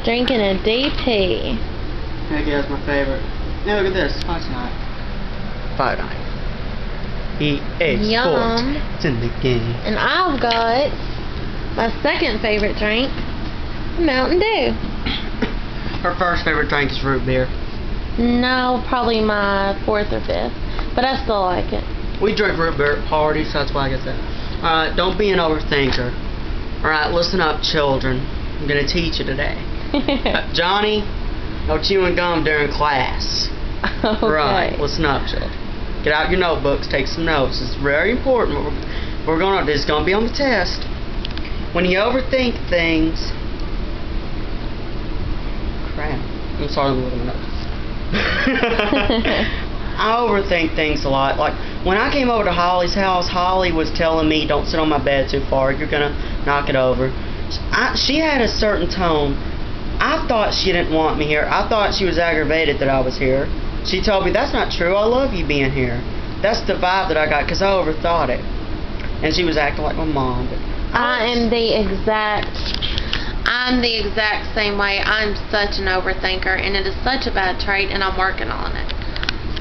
Drinking a DP. Heck yeah, that's my favorite. Now look at this. Oh, it's not. 5-9. EA Yum. Sports. It's in the game. And I've got my second favorite drink, Mountain Dew. Her first favorite drink is root beer. No, probably my fourth or fifth, but I still like it. We drink root beer at parties, so that's why I get that. Alright, don't be an overthinker. Alright, listen up, children. I'm going to teach you today. Johnny, no chewing gum during class. Okay. Right, listen up, children. Get out your notebooks, take some notes. It's very important. This is going to be on the test. When you overthink things... Crap. I'm sorry, I'm looking at my notes. I overthink things a lot. Like, when I came over to Holly's house, Holly was telling me, don't sit on my bed too far, you're going to knock it over. She had a certain tone. I thought she didn't want me here. I thought she was aggravated that I was here. She told me, that's not true, I love you being here. That's the vibe that I got, because I overthought it. And she was acting like my mom. But I'm the exact same way. I'm such an overthinker, and it is such a bad trait, and I'm working on it.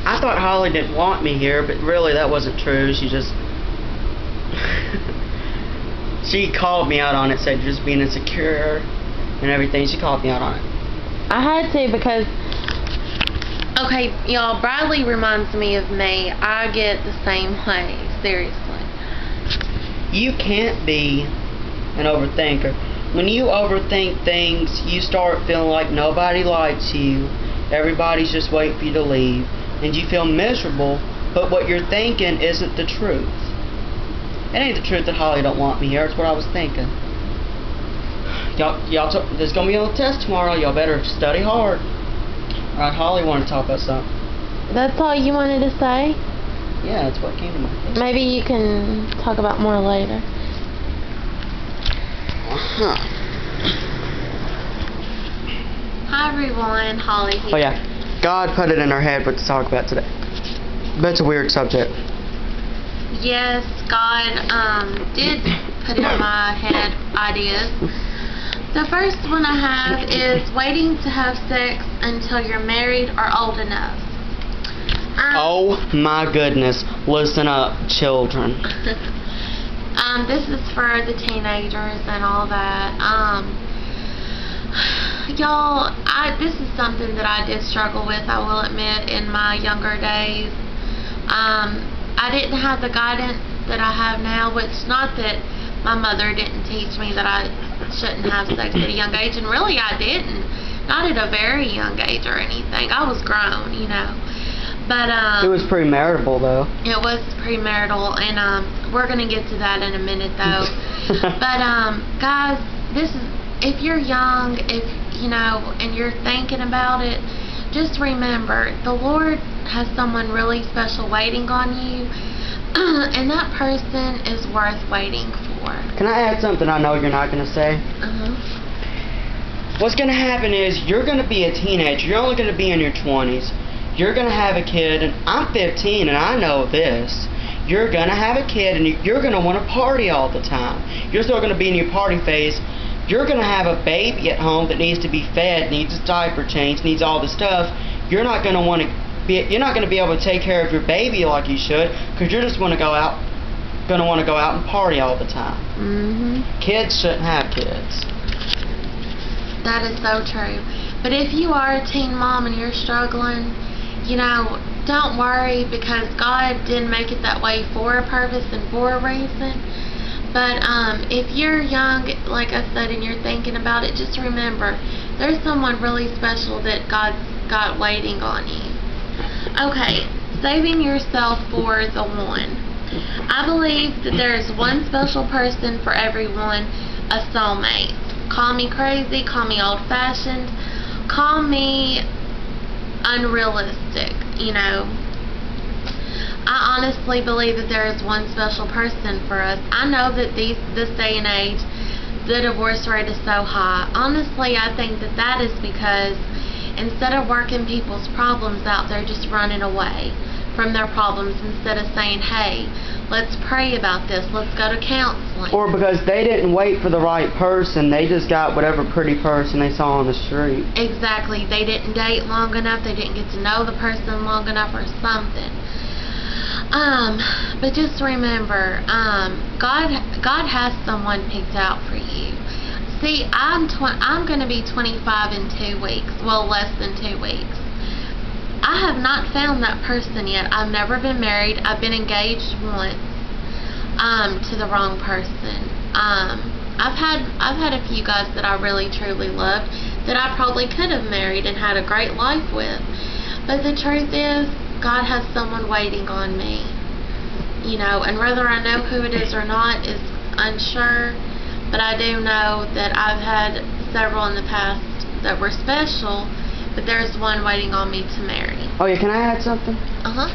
I thought Holly didn't want me here, but really that wasn't true. She just... she called me out on it, said just being insecure and everything. She called me out on it. I had to because... Okay, y'all, Bradley reminds me of me. I get the same way, seriously. You can't be an overthinker. When you overthink things, you start feeling like nobody likes you. Everybody's just waiting for you to leave. And you feel miserable, but what you're thinking isn't the truth. It ain't the truth that Holly don't want me here. It's what I was thinking. This is going to be on the test tomorrow. Y'all better study hard. Alright, Holly wanted to talk about something. That's all you wanted to say? Yeah, that's what came to mind. Maybe you can talk about more later. Uh-huh. Hi everyone, Holly here. Oh yeah, God put it in our head what to talk about today. But it's a weird subject. Yes, God did put in my head ideas. The first one I have is waiting to have sex until you're married or old enough. Oh my goodness, listen up, children. This is for the teenagers and all that. Y'all, this is something that I did struggle with, I will admit, in my younger days. I didn't have the guidance that I have now, which not that my mother didn't teach me that I shouldn't have sex at a young age, and really I didn't. Not at a very young age or anything. I was grown, you know. But it was premarital though. It was premarital, and we're gonna get to that in a minute though. But guys, this is, if you're young, if you know, and you're thinking about it, just remember the Lord has someone really special waiting on you, and that person is worth waiting for. Can I add something I know you're not gonna say? What's gonna happen is you're gonna be a teenager. You're only gonna be in your 20s. You're going to have a kid, and I'm 15, and I know this. You're going to have a kid, and you're going to want to party all the time. You're still going to be in your party phase. You're going to have a baby at home that needs to be fed, needs a diaper change, needs all this stuff. You're not going to want to be able to take care of your baby like you should, because you're just going to want to go out and party all the time. Kids shouldn't have kids. That is so true. But if you are a teen mom and you're struggling, you know, don't worry, because God did make it that way for a purpose and for a reason. But if you're young, like I said, and you're thinking about it, just remember, there's someone really special that God's got waiting on you. Okay, saving yourself for the one. I believe that there is one special person for everyone, a soulmate. Call me crazy, call me old-fashioned, call me unrealistic, you know. I honestly believe that there is one special person for us. I know that this day and age, the divorce rate is so high. Honestly, I think that is because instead of working people's problems out, they're just running away from their problems instead of saying, hey, let's pray about this, let's go to counseling. Or because they didn't wait for the right person, they just got whatever pretty person they saw on the street. Exactly. They didn't date long enough, they didn't get to know the person long enough or something. But just remember, God has someone picked out for you. See, I'm going to be 25 in 2 weeks. Well, less than 2 weeks. I have not found that person yet. I've never been married. I've been engaged once to the wrong person. I've had a few guys that I really truly loved that I probably could have married and had a great life with. But the truth is, God has someone waiting on me. You know, and whether I know who it is or not is unsure. But I do know that I've had several in the past that were special, but there's one waiting on me to marry. Oh yeah, can I add something? Uh-huh.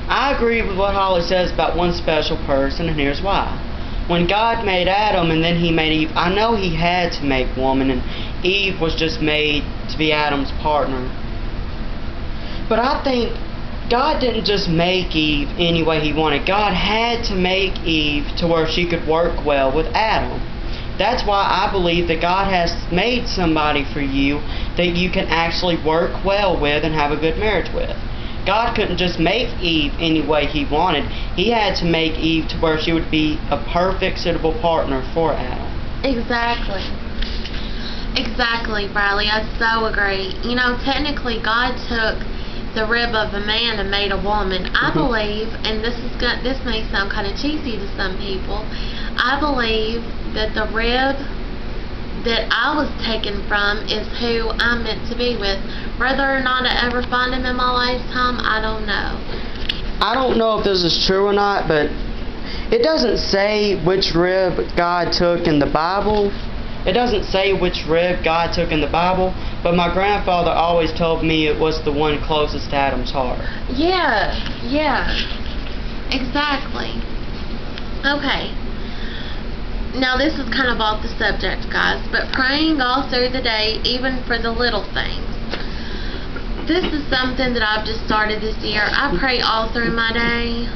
I agree with what Holly says about one special person, and here's why. When God made Adam and then He made Eve, I know He had to make woman, and Eve was just made to be Adam's partner. But I think God didn't just make Eve any way He wanted. God had to make Eve to where she could work well with Adam. That's why I believe that God has made somebody for you that you can actually work well with and have a good marriage with. God couldn't just make Eve any way He wanted. He had to make Eve to where she would be a perfect, suitable partner for Adam. Exactly. Exactly, Bradley. I so agree. You know, technically, God took the rib of a man and made a woman. I believe, and this may sound kind of cheesy to some people, I believe that the rib that I was taken from is who I'm meant to be with. Whether or not I ever find him in my lifetime, I don't know. I don't know if this is true or not, but it doesn't say which rib God took in the Bible. It doesn't say which rib God took in the Bible, but my grandfather always told me it was the one closest to Adam's heart. Yeah, exactly. Okay. Now this is kind of off the subject, guys, but praying all through the day, even for the little things. This is something that I've just started this year. I pray all through my day.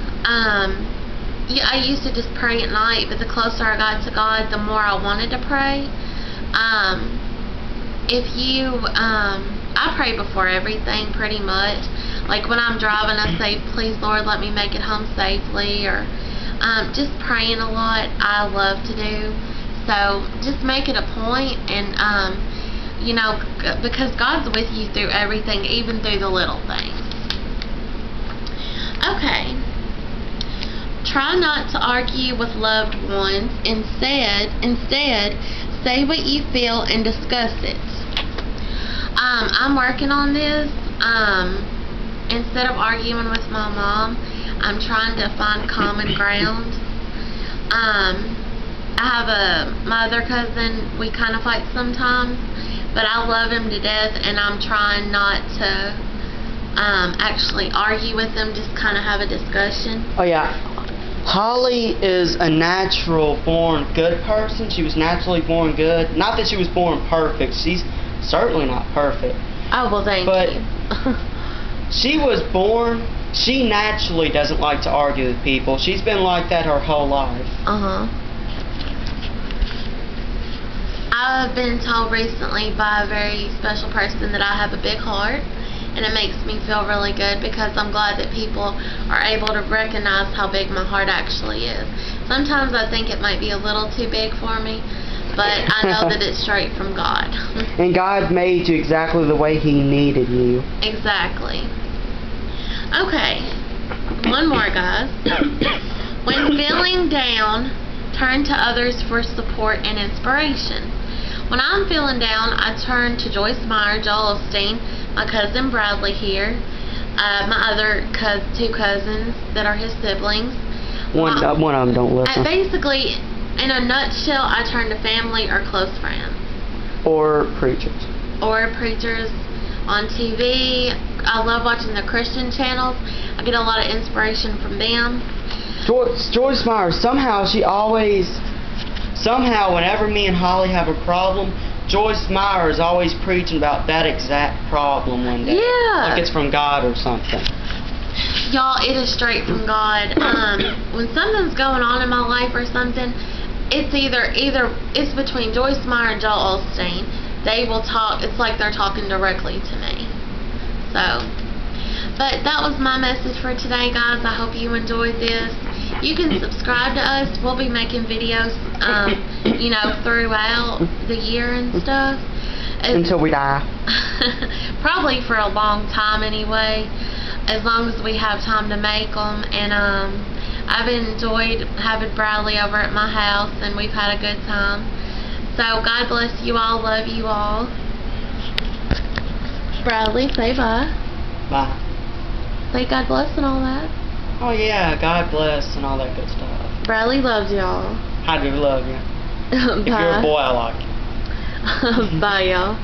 Yeah, I used to just pray at night, but the closer I got to God, the more I wanted to pray. I pray before everything pretty much. Like when I'm driving, I say, please Lord, let me make it home safely, or just praying a lot, I love to do. So just make it a point, and you know, because God's with you through everything, even through the little things. Okay. Try not to argue with loved ones. Instead, say what you feel and discuss it. I'm working on this. Instead of arguing with my mom, I'm trying to find common ground. I have my other cousin. We kind of fight sometimes, but I love him to death, and I'm trying not to actually argue with him, just kind of have a discussion. Oh yeah. Holly is a natural born good person. She was naturally born good. Not that she was born perfect. She's certainly not perfect. Oh, well, thank but you. She was born, she naturally doesn't like to argue with people. She's been like that her whole life. I've been told recently by a very special person that I have a big heart. And it makes me feel really good, because I'm glad that people are able to recognize how big my heart actually is. Sometimes I think it might be a little too big for me, but I know that it's straight from God. And God made you exactly the way He needed you. Exactly. Okay. One more, guys. When feeling down, turn to others for support and inspiration. When I'm feeling down, I turn to Joyce Meyer, Joel Osteen, my cousin Bradley here, my other two cousins that are his siblings. One of them don't listen. Basically, in a nutshell, I turn to family or close friends. Or preachers. Or preachers on TV. I love watching the Christian channels. I get a lot of inspiration from them. Joyce Meyer, somehow whenever me and Holly have a problem, Joyce Meyer is always preaching about that exact problem one day. Yeah. Like it's from God or something. Y'all, it is straight from God. When something's going on in my life or something, it's either it's between Joyce Meyer and Joel Osteen. They will talk. It's like they're talking directly to me. So, but that was my message for today, guys. I hope you enjoyed this. You can subscribe to us. We'll be making videos, you know, throughout the year and stuff. Until we die. Probably for a long time anyway, as long as we have time to make them. And I've enjoyed having Bradley over at my house, and we've had a good time. So God bless you all. Love you all. Bradley, say bye. Bye. Say God bless and all that. Oh yeah, God bless and all that good stuff. Bradley loves y'all. I do love you. If you're a boy, I like you. Bye, y'all.